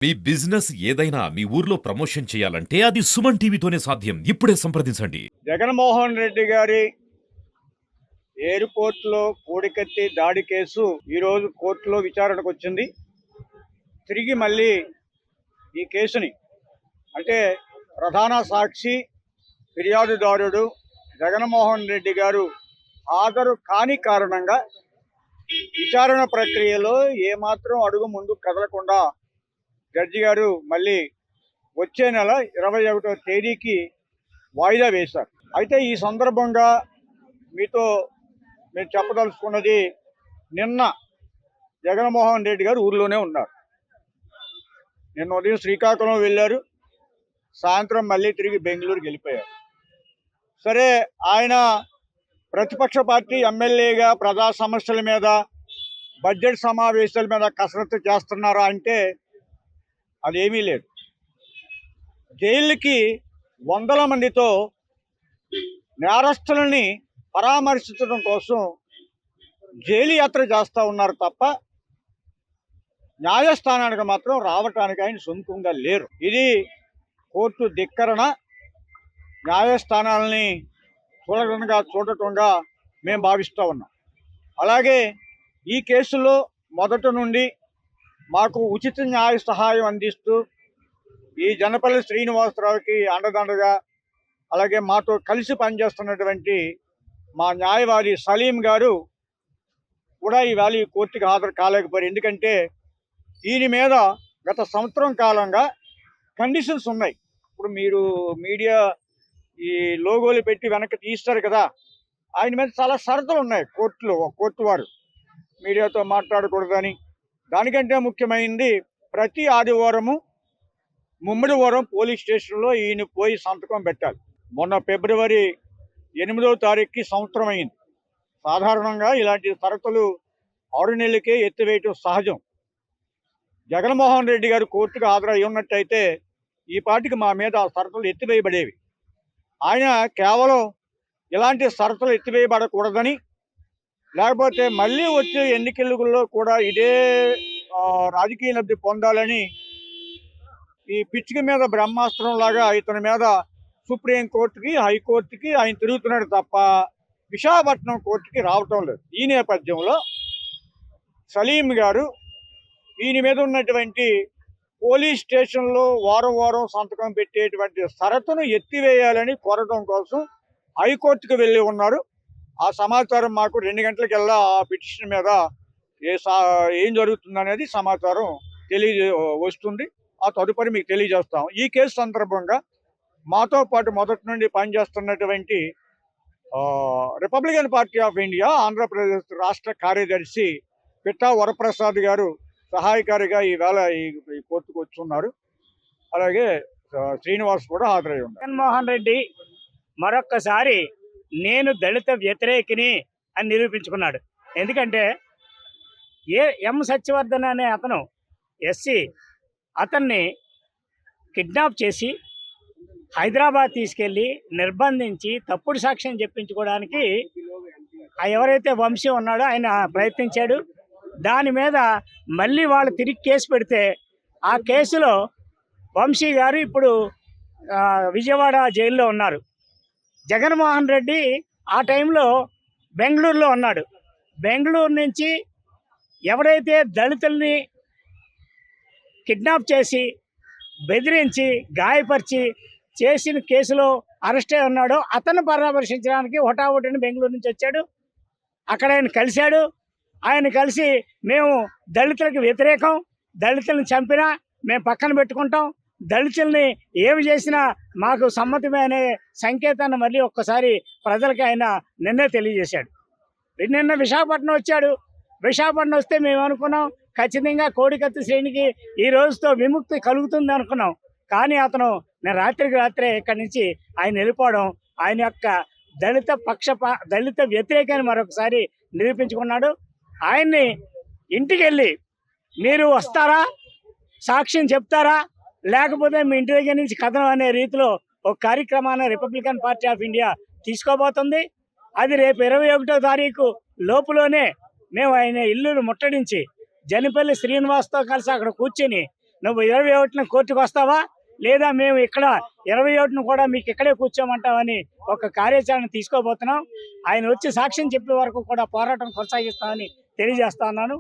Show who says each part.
Speaker 1: మీ business ఏదైనా మీ ఊర్లో promotion చేయాలంటే అది సుమన్ టీవీతోనే సాధ్యం. ఇప్పుడే సంప్రదించండి.
Speaker 2: జగన్మోహన్ రెడ్డి గారి ఎయిర్పోర్ట్లో కోడికత్తి దాడి కేసు ఈరోజు కోర్టులో విచారణకు వచ్చింది. తిరిగి మళ్ళీ ఈ కేసుని అంటే ప్రధాన సాక్షి ఫిర్యాదుదారుడు జగన్మోహన్ రెడ్డి గారు హాజరు కాని కారణంగా విచారణ ప్రక్రియలో ఏమాత్రం అడుగు ముందు కదలకుండా జడ్జి గారు మళ్ళీ వచ్చే నెల 21వ తేదీకి వాయిదా వేశారు. అయితే ఈ సందర్భంగా మీతో నేను చెప్పదలుచుకున్నది, నిన్న జగన్మోహన్ రెడ్డి గారు ఊర్లోనే ఉన్నారు. నిన్న ఉదయం శ్రీకాకుళం వెళ్ళారు, సాయంత్రం మళ్ళీ తిరిగి బెంగళూరుకి వెళ్ళిపోయారు. సరే, ఆయన ప్రతిపక్ష పార్టీ ఎమ్మెల్యేగా ప్రజా సమస్యల మీద, బడ్జెట్ సమావేశాల మీద కసరత్తు చేస్తున్నారా అంటే అదేమీ లేదు. జైళ్ళకి వందల మందితో నేరస్తులని పరామర్శించడం కోసం జైలు యాత్ర చేస్తూ ఉన్నారు తప్ప న్యాయస్థానానికి మాత్రం రావటానికి ఆయన సొంతంగా లేరు. ఇది కోర్టు ధిక్కరణ. న్యాయస్థానాలని చూడటంగా మేము భావిస్తూ ఉన్నాం. అలాగే ఈ కేసులో మొదటి నుండి మాకు ఉచిత న్యాయ సహాయం అందిస్తూ ఈ జనపల్లి శ్రీనివాసరావుకి అండదండగా, అలాగే మాతో కలిసి పనిచేస్తున్నటువంటి మా న్యాయవాది సలీం గారు కూడా ఈవేళ ఈ కోర్టుకి హాజరు కాలేకపోయారు. ఎందుకంటే ఈయన మీద గత సంవత్సరం కాలంగా కండిషన్స్ ఉన్నాయి. ఇప్పుడు మీరు మీడియా ఈ లోగోలు పెట్టి వెనక్కి తీస్తారు కదా, ఆయన మీద చాలా షరతులు ఉన్నాయి కోర్టు వారు. మీడియాతో మాట్లాడకూడదని, దానికంటే ముఖ్యమైనది ప్రతి ఆదివారము ముమ్మడివరం పోలీస్ స్టేషన్లో ఈయన పోయి సంతకం పెట్టాలి. మొన్న ఫిబ్రవరి 8వ తారీఖుకి సంవత్సరం అయింది. సాధారణంగా ఇలాంటి షరతులు 6 నెలలకే ఎత్తివేయటం సహజం. జగన్మోహన్ రెడ్డి గారు కోర్టుకు హాజరై ఉన్నట్టయితే ఈ పాటికి మా మీద ఆ షరతులు ఎత్తివేయబడేవి. ఆయన కేవలం ఇలాంటి షరతులు ఎత్తివేయబడకూడదని, లేకపోతే మళ్ళీ వచ్చే ఎన్నికల్లో కూడా ఇదే రాజకీయ లబ్ధి పొందాలని ఈ పిచ్చిక మీద బ్రహ్మాస్త్రం లాగా ఇతని మీద సుప్రీంకోర్టుకి, హైకోర్టుకి ఆయన తిరుగుతున్నాడు తప్ప విశాఖపట్నం కోర్టుకి రావటం లేదు. ఈ నేపథ్యంలో సలీం గారు ఈయన మీద ఉన్నటువంటి పోలీస్ స్టేషన్లో వారం సంతకం పెట్టేటువంటి షరతును ఎత్తివేయాలని కోరడం కోసం హైకోర్టుకు వెళ్ళి ఉన్నారు. ఆ సమాచారం మాకు 2 గంటలకెల్లా ఆ పిటిషన్ మీద ఏం జరుగుతుందనేది సమాచారం వస్తుంది. ఆ తదుపరి మీకు తెలియజేస్తాం. ఈ కేసు సందర్భంగా మాతో పాటు మొదటి నుండి పనిచేస్తున్నటువంటి Republican party of India Andhra Pradesh రాష్ట్ర కార్యదర్శి పిట్టా వరప్రసాద్ గారు సహాయకారిగా ఈవేళ ఈ కోర్టుకు వచ్చున్నారు. అలాగే శ్రీనివాస్ కూడా హాజరై ఉన్నారు.
Speaker 3: జగన్మోహన్ రెడ్డి మరొక్కసారి నేను దళిత వ్యతిరేకిని అని నిరూపించుకున్నాడు. ఎందుకంటే ఎం సత్యవర్ధన్ అనే అతను ఎస్సీ, అతన్ని కిడ్నాప్ చేసి హైదరాబాద్ తీసుకెళ్ళి నిర్బంధించి తప్పుడు సాక్ష్యం చెప్పించుకోవడానికి ఎవరైతే వంశీ ఉన్నాడో ఆయన ప్రయత్నించాడు. దాని మీద మళ్ళీ వాళ్ళు తిరిగి కేసు పెడితే ఆ కేసులో వంశీ గారు ఇప్పుడు విజయవాడ జైల్లో ఉన్నారు. జగన్మోహన్ రెడ్డి ఆ టైంలో బెంగళూరులో ఉన్నాడు. బెంగళూరు నుంచి ఎవరైతే దళితుల్ని కిడ్నాప్ చేసి బెదిరించి గాయపరిచి చేసిన కేసులో అరెస్ట్ అయి ఉన్నాడో అతను పరామర్శించడానికి హుటాహుటిని బెంగళూరు నుంచి వచ్చాడు. అక్కడ ఆయన కలిశాడు. ఆయన కలిసి మేము దళితులకు వ్యతిరేకం, దళితులను చంపినా మేము పక్కన పెట్టుకుంటాం, దళితుల్ని ఏమి చేసినా మాకు సమ్మతమే అనే సంకేతాన్ని మళ్ళీ ఒక్కసారి ప్రజలకి ఆయన నిన్నే తెలియజేశాడు. నిన్న విశాఖపట్నం వచ్చాడు. విశాఖపట్నం వస్తే మేము అనుకున్నాం ఖచ్చితంగా కోడికత్తి శ్రేణికి ఈ రోజుతో విముక్తి కలుగుతుంది అనుకున్నాం. కానీ అతను నేను రాత్రే ఇక్కడి నుంచి ఆయన వెళ్ళిపోవడం ఆయన యొక్క దళిత వ్యతిరేకాన్ని మరొకసారి నిరూపించుకున్నాడు. ఆయన్ని ఇంటికి వెళ్ళి మీరు వస్తారా, సాక్ష్యం చెప్తారా, లేకపోతే మీ ఇంటి దగ్గర నుంచి కథనం అనే రీతిలో ఒక కార్యక్రమాన్ని రిపబ్లికన్ పార్టీ ఆఫ్ ఇండియా తీసుకోబోతుంది. అది రేపు 21వ తారీఖు లోపులోనే మేము ఆయన ఇల్లును ముట్టడించి జనపల్లి శ్రీనివాస్తో కలిసి అక్కడ కూర్చొని నువ్వు 21న కోర్టుకు వస్తావా లేదా మేము ఇక్కడ 21ను కూడా మీకు ఇక్కడే కూర్చోమంటామని ఒక కార్యాచరణ తీసుకోబోతున్నాం. ఆయన వచ్చి సాక్ష్యం చెప్పే వరకు కూడా పోరాటం కొనసాగిస్తామని తెలియజేస్తా ఉన్నాను.